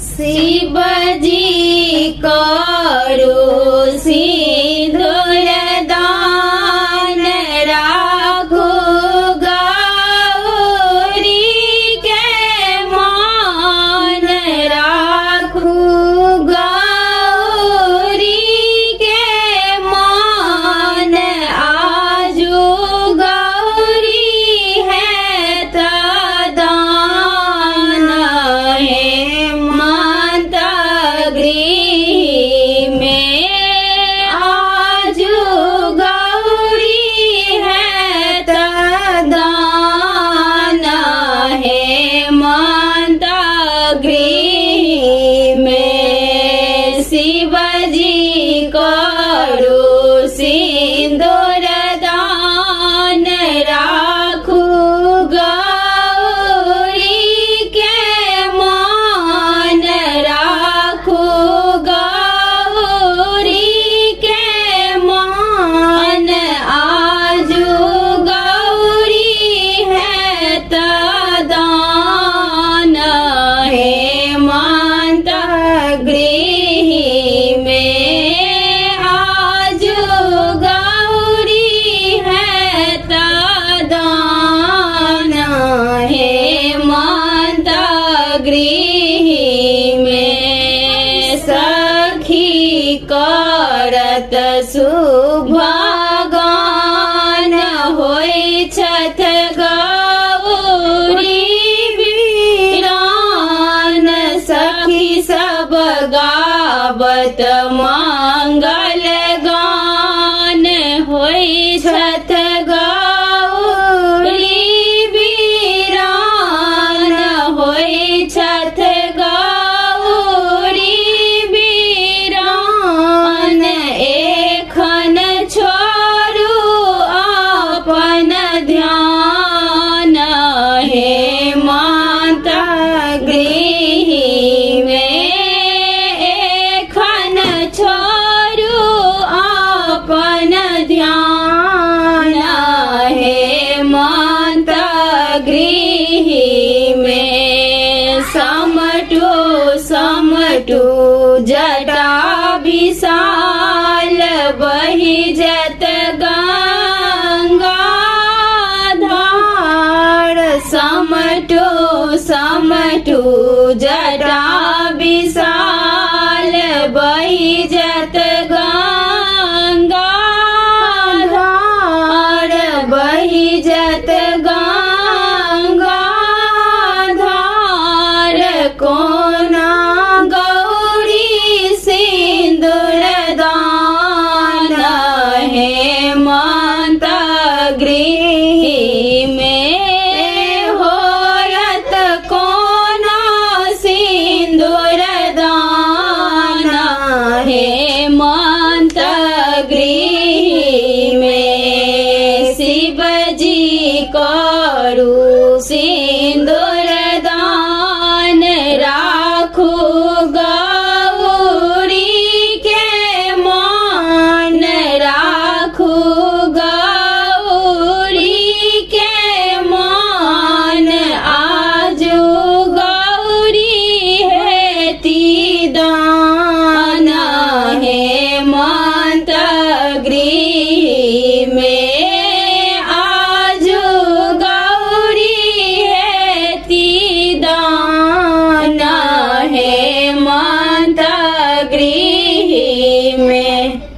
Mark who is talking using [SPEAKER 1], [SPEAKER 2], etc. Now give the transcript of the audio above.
[SPEAKER 1] शिवजी करू सिंदूर दान राखू गौरी के मान राखू गौरी के मान आजू गौरी है तदान है माता गृह में आजू गौरी है तदान है माता गृह में शिवजी करू सिंदूर दान राखू गौरी के मान राखू गौरी के मान आजू गौरी है तदान है माता गृह में आजू गौरी है तदान है माता गृह में सखी करत शुभगान होय छठ गौरी वीरान सखी सब गावत मंगल गान होय छठ गौरी वीरान होय छठ गौरी वीरान एखन छोड़ू अपन ध्यान हे माता गृह में एखन छोड़ू अपन ध्यान हे माता गृह में समटू समटू जटा विशाल बही जत गंगा धार समटू समटू जटा विशाल बही जत गंगा धार बही जत गंगा धार कोना गौरी सिंदूर दान है माता गृह में होयत कोना सिंदूर दान है माता गृह में शिवजी करू सिंदूर दान राखू गौरी के मान राखू गौरी के मान आजू गौरी है तीदान है माता गृह में आजू गौरी है तीदान है माता गृह में।